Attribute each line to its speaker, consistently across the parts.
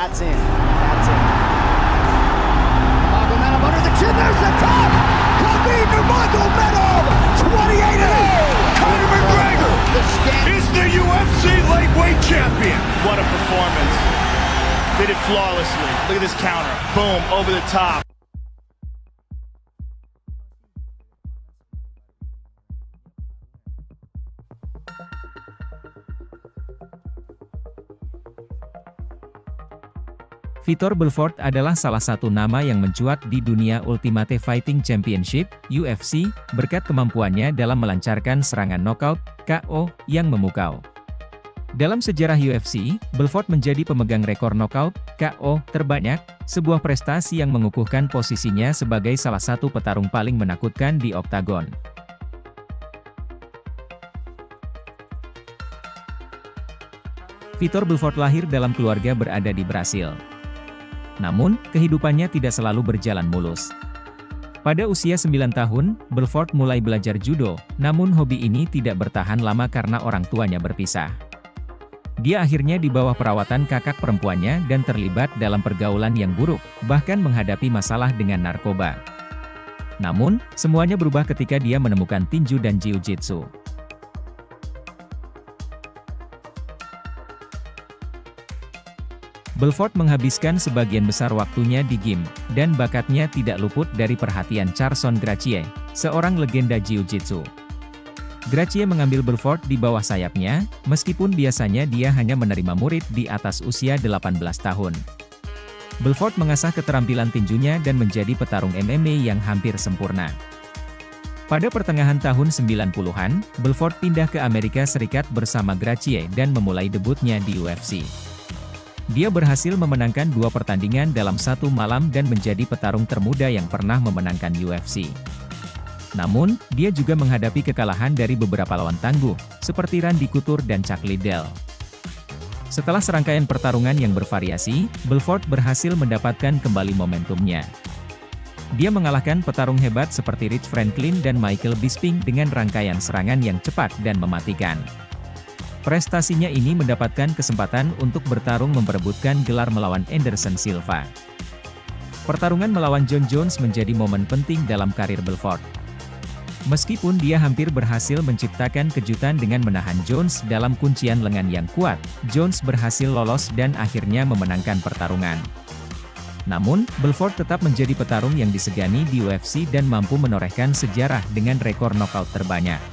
Speaker 1: That's it. That's it. Nurmagomedov under the chin. There's the top. Khabib Nurmagomedov, 28 and 0.
Speaker 2: Conor McGregor is the UFC lightweight champion.
Speaker 3: What a performance. Did it flawlessly. Look at this counter. Boom, over the top.
Speaker 4: Vitor Belfort adalah salah satu nama yang mencuat di dunia Ultimate Fighting Championship, UFC, berkat kemampuannya dalam melancarkan serangan knockout, KO, yang memukau. Dalam sejarah UFC, Belfort menjadi pemegang rekor knockout, KO, terbanyak, sebuah prestasi yang mengukuhkan posisinya sebagai salah satu petarung paling menakutkan di oktagon. Vitor Belfort lahir dalam keluarga berada di Brasil. Namun, kehidupannya tidak selalu berjalan mulus. Pada usia 9 tahun, Belfort mulai belajar judo, namun hobi ini tidak bertahan lama karena orang tuanya berpisah. Dia akhirnya di bawah perawatan kakak perempuannya dan terlibat dalam pergaulan yang buruk, bahkan menghadapi masalah dengan narkoba. Namun, semuanya berubah ketika dia menemukan tinju dan jiu-jitsu. Belfort menghabiskan sebagian besar waktunya di gym, dan bakatnya tidak luput dari perhatian Carson Gracie, seorang legenda jiu-jitsu. Gracie mengambil Belfort di bawah sayapnya, meskipun biasanya dia hanya menerima murid di atas usia 18 tahun. Belfort mengasah keterampilan tinjunya dan menjadi petarung MMA yang hampir sempurna. Pada pertengahan tahun 90-an, Belfort pindah ke Amerika Serikat bersama Gracie dan memulai debutnya di UFC. Dia berhasil memenangkan 2 pertandingan dalam satu malam dan menjadi petarung termuda yang pernah memenangkan UFC. Namun, dia juga menghadapi kekalahan dari beberapa lawan tangguh, seperti Randy Couture dan Chuck Liddell. Setelah serangkaian pertarungan yang bervariasi, Belfort berhasil mendapatkan kembali momentumnya. Dia mengalahkan petarung hebat seperti Rich Franklin dan Michael Bisping dengan rangkaian serangan yang cepat dan mematikan. Prestasinya ini mendapatkan kesempatan untuk bertarung memperebutkan gelar melawan Anderson Silva. Pertarungan melawan Jon Jones menjadi momen penting dalam karir Belfort. Meskipun dia hampir berhasil menciptakan kejutan dengan menahan Jones dalam kuncian lengan yang kuat, Jones berhasil lolos dan akhirnya memenangkan pertarungan. Namun, Belfort tetap menjadi petarung yang disegani di UFC dan mampu menorehkan sejarah dengan rekor knockout terbanyak.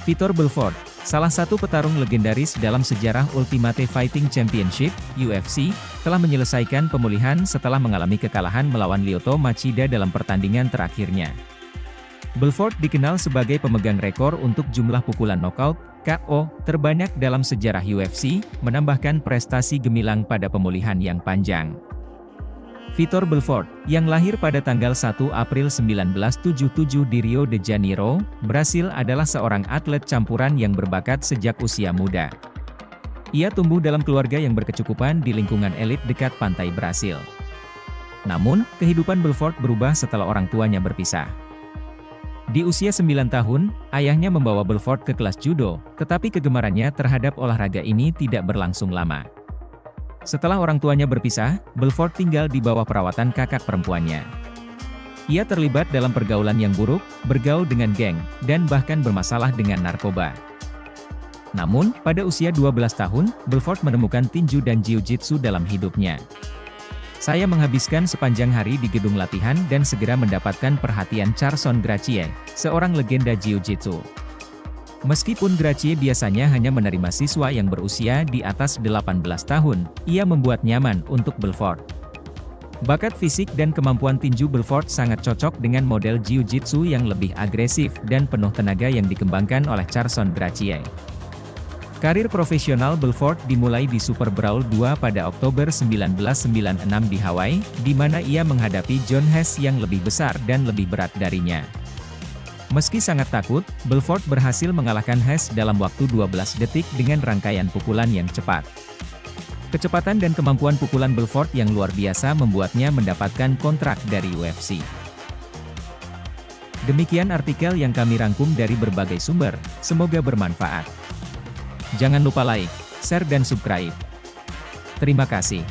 Speaker 4: Vitor Belfort, salah satu petarung legendaris dalam sejarah Ultimate Fighting Championship, UFC, telah menyelesaikan pemulihan setelah mengalami kekalahan melawan Lyoto Machida dalam pertandingan terakhirnya. Belfort dikenal sebagai pemegang rekor untuk jumlah pukulan knockout, KO, terbanyak dalam sejarah UFC, menambahkan prestasi gemilang pada pemulihan yang panjang. Vitor Belfort, yang lahir pada tanggal 1 April 1977 di Rio de Janeiro, Brasil adalah seorang atlet campuran yang berbakat sejak usia muda. Ia tumbuh dalam keluarga yang berkecukupan di lingkungan elit dekat pantai Brasil. Namun, kehidupan Belfort berubah setelah orang tuanya berpisah. Di usia 9 tahun, ayahnya membawa Belfort ke kelas judo, tetapi kegemarannya terhadap olahraga ini tidak berlangsung lama. Setelah orang tuanya berpisah, Belfort tinggal di bawah perawatan kakak perempuannya. Ia terlibat dalam pergaulan yang buruk, bergaul dengan geng, dan bahkan bermasalah dengan narkoba. Namun, pada usia 12 tahun, Belfort menemukan tinju dan jiu-jitsu dalam hidupnya. Saya menghabiskan sepanjang hari di gedung latihan dan segera mendapatkan perhatian Carson Gracie, seorang legenda jiu-jitsu. Meskipun Gracie biasanya hanya menerima siswa yang berusia di atas 18 tahun, ia membuat nyaman untuk Belfort. Bakat fisik dan kemampuan tinju Belfort sangat cocok dengan model jiu-jitsu yang lebih agresif dan penuh tenaga yang dikembangkan oleh Carson Gracie. Karir profesional Belfort dimulai di Super Brawl 2 pada Oktober 1996 di Hawaii, di mana ia menghadapi John Hess yang lebih besar dan lebih berat darinya. Meski sangat takut, Belfort berhasil mengalahkan Hess dalam waktu 12 detik dengan rangkaian pukulan yang cepat. Kecepatan dan kemampuan pukulan Belfort yang luar biasa membuatnya mendapatkan kontrak dari UFC. Demikian artikel yang kami rangkum dari berbagai sumber, semoga bermanfaat. Jangan lupa like, share dan subscribe. Terima kasih.